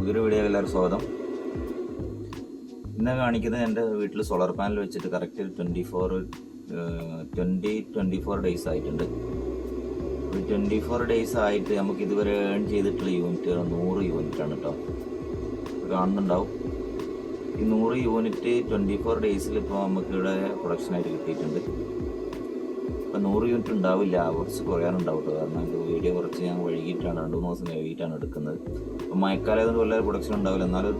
പുതിയൊരു വീഡിയോ എല്ലാവരും സ്വാഗതം. ഇന്ന് കാണിക്കുന്നത് എൻ്റെ വീട്ടിൽ സോളാർ പാനൽ വെച്ചിട്ട് കറക്റ്റ് 24 ഡേയ്സ് ആയിട്ടുണ്ട്. 24 ഡേയ്സ് ആയിട്ട് നമുക്ക് ഇതുവരെ ഏൺ ചെയ്തിട്ടുള്ള യൂണിറ്റ് 100 യൂണിറ്റാണ് കേട്ടോ. കാണുന്നുണ്ടാവും. ഈ 100 യൂണിറ്റ് 24 ഡേയ്സിൽ ഇപ്പോൾ നമുക്കിവിടെ പ്രൊഡക്ഷനായിട്ട് കിട്ടിയിട്ടുണ്ട്. ഇപ്പം 100 യൂണിറ്റ് ഉണ്ടാവില്ല, കുറച്ച് കുറയാനുണ്ടാവും കേട്ടോ. കാരണം ഇത് വീഡിയോ കുറച്ച് ഞാൻ വൈകിട്ടാണ് 2-3 ദിവസം വൈകിട്ടാണ് എടുക്കുന്നത്. അപ്പം മഴക്കാലമായതുകൊണ്ട് വളരെ പ്രൊഡക്ഷൻ ഉണ്ടാവില്ല. എന്നാലും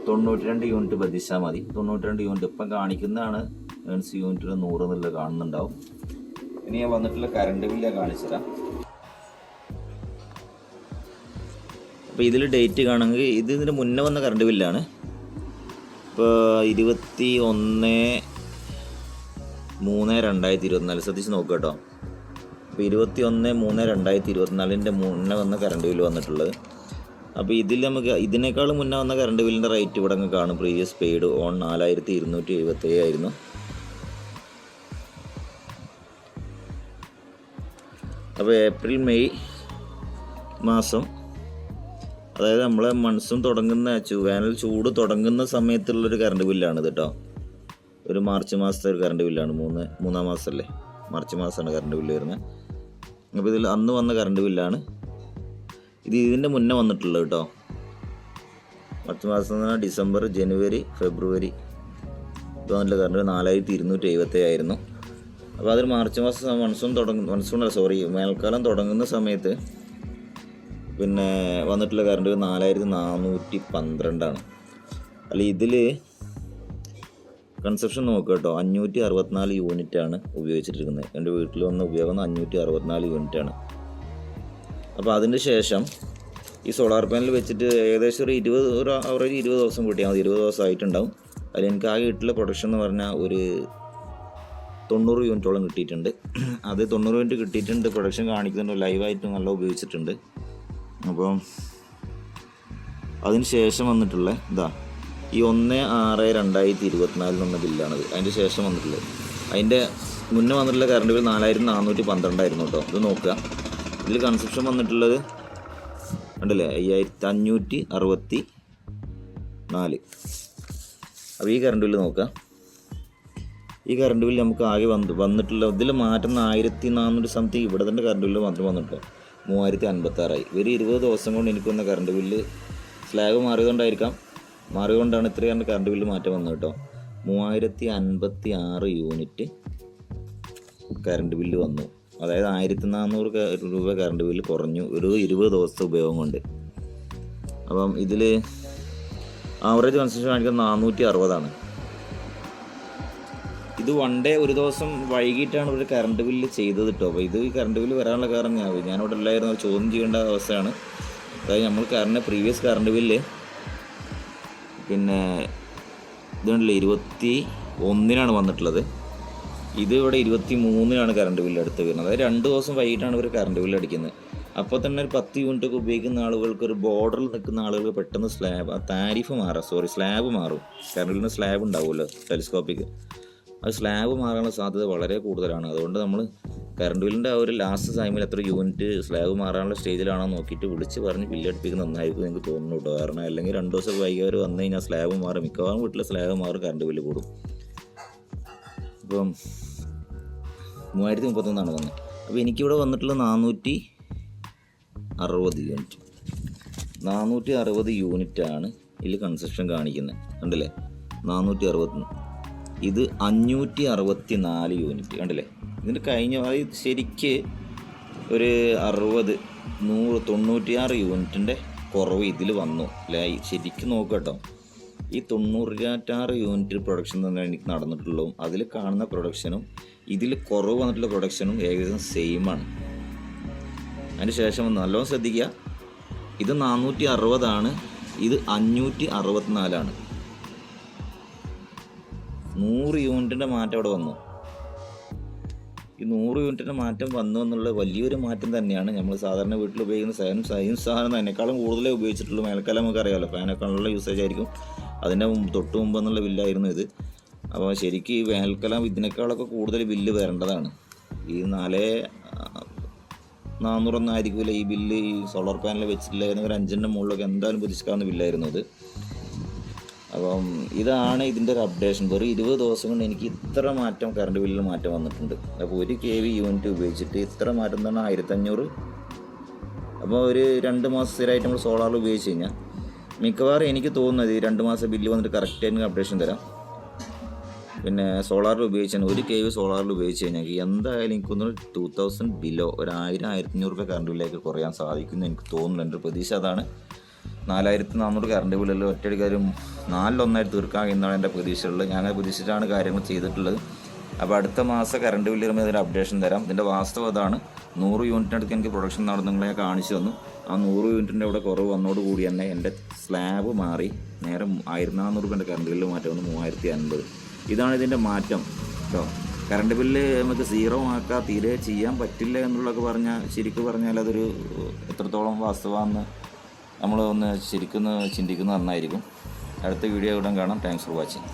92 യൂണിറ്റ് ബന്ധിച്ചാൽ മതി. 92 യൂണിറ്റ് ഇപ്പം കാണിക്കുന്നതാണ് ഏൺസ് യൂണിറ്റിൽ 100 എന്നുള്ളത് കാണുന്നുണ്ടാവും. ഇനി ഞാൻ വന്നിട്ടുള്ള കറണ്ട് ബില്ല് കാണിച്ചു തരാം. അപ്പോൾ ഇതിൽ ഡേറ്റ് കാണുമെങ്കിൽ ഇതിന് മുന്നേ വന്ന കറണ്ട് ബില്ലാണ്. ഇപ്പോൾ 21/3/2024 ശ്രദ്ധിച്ച് നോക്കുക കേട്ടോ. അപ്പോൾ 21/3/2024 മുന്നേ വന്ന കറണ്ട് ബില്ല് വന്നിട്ടുള്ളത്. അപ്പോൾ ഇതിൽ നമുക്ക് ഇതിനേക്കാളും മുന്നേ വന്ന കറണ്ട് ബില്ലിൻ്റെ റേറ്റ് ഇവിടെ അങ്ങ് കാണും. പ്രീവിയസ് പെയ്ഡ് ഓൺ 4277 ആയിരുന്നു. അപ്പോൾ ഏപ്രിൽ മെയ് മാസം, അതായത് നമ്മളെ മൺസൂൺ തുടങ്ങുന്ന വേനൽ ചൂട് തുടങ്ങുന്ന സമയത്തുള്ളൊരു കറണ്ട് ബില്ലാണിത് കേട്ടോ. ഒരു മാർച്ച് മാസത്തെ ഒരു കറണ്ട് ബില്ലാണ്. മൂന്നാം മാസമല്ലേ, മാർച്ച് മാസമാണ് കറണ്ട് ബില്ല് വരുന്നത്. അപ്പോൾ ഇതിൽ അന്ന് വന്ന കറണ്ട് ബില്ലാണ് ഇത്. ഇതിൻ്റെ മുന്നേ വന്നിട്ടുള്ളത് കേട്ടോ. മാർച്ച് മാസം എന്ന് പറഞ്ഞാൽ ഡിസംബർ, ജനുവരി, ഫെബ്രുവരി ഇത് വന്നിട്ടുള്ള കറണ്ട് 4277 ആയിരുന്നു. അപ്പോൾ അതൊരു മാർച്ച് മാസം വേനൽക്കാലം തുടങ്ങുന്ന സമയത്ത് പിന്നെ വന്നിട്ടുള്ള കറണ്ട് 4412 അല്ല ഇതിൽ കൺസപ്ഷൻ നോക്കുക കേട്ടോ. 564 യൂണിറ്റാണ് ഉപയോഗിച്ചിട്ടിരിക്കുന്നത്. എൻ്റെ വീട്ടിൽ വന്ന ഉപയോഗം 564 യൂണിറ്റാണ്. അപ്പോൾ അതിന് ശേഷം ഈ സോളാർ പാനൽ വെച്ചിട്ട് ഏകദേശം ഒരു ആവറേജ് 20 ദിവസം കൂട്ടിയാൽ മതി. 20 ദിവസം ആയിട്ടുണ്ടാവും. അതിൽ എനിക്ക് ആകെ കിട്ടുള്ള പ്രൊഡക്ഷൻ എന്ന് പറഞ്ഞാൽ ഒരു 90 യൂണിറ്റോളം കിട്ടിയിട്ടുണ്ട്. അത് 90 യൂണിറ്റ് കിട്ടിയിട്ടുണ്ട്. പ്രൊഡക്ഷൻ കാണിക്കുന്നുണ്ട്, ലൈവായിട്ട് നല്ല ഉപയോഗിച്ചിട്ടുണ്ട്. അപ്പം അതിന് ശേഷം വന്നിട്ടുള്ള ഇതാ ഈ 1/6/2024 എന്ന ബില്ലാണത്. അതിൻ്റെ ശേഷം വന്നിട്ടുള്ളത്. അതിൻ്റെ മുന്നേ വന്നിട്ടുള്ള കറണ്ട് ബിൽ 4412 ആയിരുന്നു കേട്ടോ. ഇത് നോക്കുക. ഇതിൽ കൺസപ്ഷൻ വന്നിട്ടുള്ളത് കണ്ടില്ലേ, 5564. അപ്പോൾ ഈ കറണ്ട് ബില്ല് നോക്കുക. ഈ കറണ്ട് ബില്ല് നമുക്ക് ആകെ വന്നിട്ടുള്ള ഇതിൽ മാറ്റം 1400 സംതിങ്. ഇവിടെ തന്നെ കറണ്ട് ബില്ല് മാത്രം വന്നിട്ടോ 3056 ഒരു 20 ദിവസം കൊണ്ട് എനിക്ക് വന്ന കറണ്ട് ബില്ല് സ്ലാബ് മാറിയതുകൊണ്ടാണ് ഇത്രയും കറണ്ട് ബില്ല് മാറ്റം വന്നത് കേട്ടോ. 3056 യൂണിറ്റ് കറണ്ട് ബില്ല് വന്നു. അതായത് 1400 രൂപ കറണ്ട് ബില്ല് കുറഞ്ഞു ഒരു 20 ദിവസത്തെ ഉപയോഗം കൊണ്ട്. അപ്പം ഇതിൽ ആവറേജ് കൺസപ്ഷൻ കാണിക്കുന്നത് 460. ഇത് വൺ ഡേ ഒരു ദിവസം വൈകിട്ടാണ് ഒരു കറണ്ട് ബില്ല് ചെയ്തത് കേട്ടോ. അപ്പോൾ ഈ കറണ്ട് ബില്ല് വരാനുള്ള കാരണം ഞാനിവിടെ എല്ലായിരുന്നു ചോദ്യം ചെയ്യേണ്ട അവസ്ഥയാണ്. അതായത് നമ്മൾ പ്രീവിയസ് കറണ്ട് ബില്ല് പിന്നെ ഇതുണ്ടല്ലോ 21-നാണ് വന്നിട്ടുള്ളത്. ഇത് ഇവിടെ 23-നാണ് കറണ്ട് ബില്ല് അടുത്ത് വരുന്നത്. അതായത് 2 ദിവസം വൈകിട്ടാണ് ഇവർ കറണ്ട് ബില്ല് അടിക്കുന്നത്. അപ്പോൾ തന്നെ ഒരു 10 യൂണിറ്റ് ഒക്കെ ഉപയോഗിക്കുന്ന ആളുകൾക്ക്, ഒരു ബോർഡറിൽ നിൽക്കുന്ന ആളുകൾക്ക് പെട്ടെന്ന് സ്ലാബ് മാറും. കറണ്ട് ബില്ലിന് സ്ലാബ് ഉണ്ടാവുമല്ലോ ടെലിസ്കോപ്പിക്ക്. അത് സ്ലാബ് മാറാനുള്ള സാധ്യത വളരെ കൂടുതലാണ്. അതുകൊണ്ട് നമ്മൾ കറണ്ട് ബില്ലിൻ്റെ ആ ഒരു ലാസ്റ്റ് ടൈമിൽ എത്ര യൂണിറ്റ് സ്ലാബ് മാറാനുള്ള സ്റ്റേജിലാണോ നോക്കിയിട്ട് വിളിച്ച് പറഞ്ഞ് ബില്ലടിപ്പിക്കുന്നത് നന്നായിരിക്കും എനിക്ക് തോന്നുന്നു കേട്ടോ. കാരണം അല്ലെങ്കിൽ 2 ദിവസം വൈകിയവർ വന്നു കഴിഞ്ഞാൽ സ്ലാബ് മാറും. മിക്കവാറും വീട്ടിൽ സ്ലാബ് മാറും, കറണ്ട് ബില്ല് കൂടും. ഇപ്പം 3031 വന്നത്. അപ്പോൾ എനിക്കിവിടെ വന്നിട്ടുള്ള 460 യൂണിറ്റ്. 460 യൂണിറ്റാണ് ഇതിൽ കൺസപ്ഷൻ കാണിക്കുന്നത്. കണ്ടില്ലേ, 460. ഇത് 564 യൂണിറ്റ് കണ്ടില്ലേ. ഇതിൻ്റെ കഴിഞ്ഞ ശരിക്ക് ഒരു 96 യൂണിറ്റിൻ്റെ കുറവ് ഇതിൽ വന്നു അല്ലേ. ശരിക്കും നോക്കുക കേട്ടോ. ഈ 96 യൂണിറ്റ് പ്രൊഡക്ഷൻ തന്നെ എനിക്ക് നടന്നിട്ടുള്ളൂ. അതിൽ കാണുന്ന പ്രൊഡക്ഷനും ഇതിൽ കുറവ് വന്നിട്ടുള്ള പ്രൊഡക്ഷനും ഏകദേശം സെയിമാണ്. അതിന് ശേഷം നല്ലോണം ശ്രദ്ധിക്കുക. ഇത് 460 ഇത് 564. 100 യൂണിറ്റിൻ്റെ മാറ്റം അവിടെ വന്നു. ഈ 100 യൂണിറ്റിൻ്റെ മാറ്റം വന്നു എന്നുള്ള വലിയൊരു മാറ്റം തന്നെയാണ്. നമ്മൾ സാധാരണ വീട്ടിൽ ഉപയോഗിക്കുന്ന സെയിം സാധനം അതിനേക്കാളും കൂടുതലേ ഉപയോഗിച്ചിട്ടുള്ളൂ. മേൽക്കാലം നമുക്ക് അറിയാമല്ലോ, ഫാനേക്കാളുള്ള യൂസേജ് ആയിരിക്കും. അതിൻ്റെ തൊട്ട് മുമ്പ് എന്നുള്ള ബില്ലായിരുന്നു ഇത്. അപ്പോൾ ശരിക്കും ഈ വേനൽക്കാലം ഇതിനേക്കാളൊക്കെ കൂടുതൽ ബില്ല് വരേണ്ടതാണ്. ഈ 400 ആയിരിക്കില്ല ഈ ബില്ല്. ഈ സോളാർ പാനൽ വെച്ചിട്ടില്ലായിരുന്നു ഒരു 5ൻ്റെ മുകളിലൊക്കെ എന്തായാലും പ്രതീക്ഷിക്കാവുന്ന ബില്ലായിരുന്നു അത്. അപ്പം ഇതാണ് ഇതിൻ്റെ ഒരു അപ്ഡേഷൻ. വെറും 20 ദിവസം കൊണ്ട് എനിക്ക് ഇത്ര മാറ്റം കറണ്ട് ബില്ലിൽ മാറ്റം വന്നിട്ടുണ്ട്. അപ്പോൾ 1 kV യൂണിറ്റ് ഉപയോഗിച്ചിട്ട് ഇത്ര മാറ്റം തന്നെ 1500. അപ്പോൾ ഒരു 2 മാസം സ്ഥിരമായിട്ട് നമ്മൾ സോളാറിൽ ഉപയോഗിച്ച് കഴിഞ്ഞാൽ മിക്കവാറും എനിക്ക് തോന്നുന്നത് ഈ 2 മാസം ബില്ല് വന്നിട്ട് കറക്റ്റായിട്ട് അപ്ഡേഷൻ തരാം. പിന്നെ സോളാറിൽ ഉപയോഗിച്ചാൽ 1 kV സോളാറിൽ ഉപയോഗിച്ച് കഴിഞ്ഞാൽ എന്തായാലും എനിക്കൊന്ന് 2000 ബിലോ ഒരു 1000-1500 രൂപ കറണ്ട് ബില്ലേക്ക് കുറയാൻ സാധിക്കുമെന്ന് എനിക്ക് തോന്നുന്നു. എൻ്റെ പ്രതീക്ഷ അതാണ്. 4400 കറണ്ട് ബില്ലിൽ ഒറ്റയടിക്കാരും 4-1 തീർക്കാം എന്നാണ് എൻ്റെ പ്രതീക്ഷയുള്ളത്. ഞാൻ പ്രതീക്ഷിച്ചാണ് കാര്യങ്ങൾ ചെയ്തിട്ടുള്ളത്. അപ്പോൾ അടുത്ത മാസം കറണ്ട് ബില്ല് വരുമ്പോൾ ഇതിൻ്റെ അപ്ഡേഷൻ തരാം. ഇതിൻ്റെ വാസ്തവം അതാണ്. 100 യൂണിറ്റിനടുത്ത് എനിക്ക് പ്രൊഡക്ഷൻ നടന്നുങ്ങളെ കാണിച്ചു തന്നു. ആ 100 യൂണിറ്റിൻ്റെ ഇവിടെ കുറവ് വന്നോടുകൂടി തന്നെ എൻ്റെ സ്ലാബ് മാറി നേരെ 1400 രൂപേൻ്റെ കറണ്ട് ബില്ല് മാറ്റം വന്ന് 3050. ഇതാണ് ഇതിൻ്റെ മാറ്റം കേട്ടോ. കറണ്ട് ബില്ല് നമുക്ക് 0 ആക്കാൻ തീരെ ചെയ്യാൻ പറ്റില്ല എന്നുള്ളതൊക്കെ പറഞ്ഞാൽ ശരിക്കും പറഞ്ഞാൽ അതൊരു എത്രത്തോളം വാസ്തവമാണെന്ന് നമ്മൾ ഒന്ന് ശരിക്കും ചിന്തിക്കുന്നത് നന്നായിരിക്കും. അടുത്ത വീഡിയോ ഉടൻ കാണാം. Thanks for watching.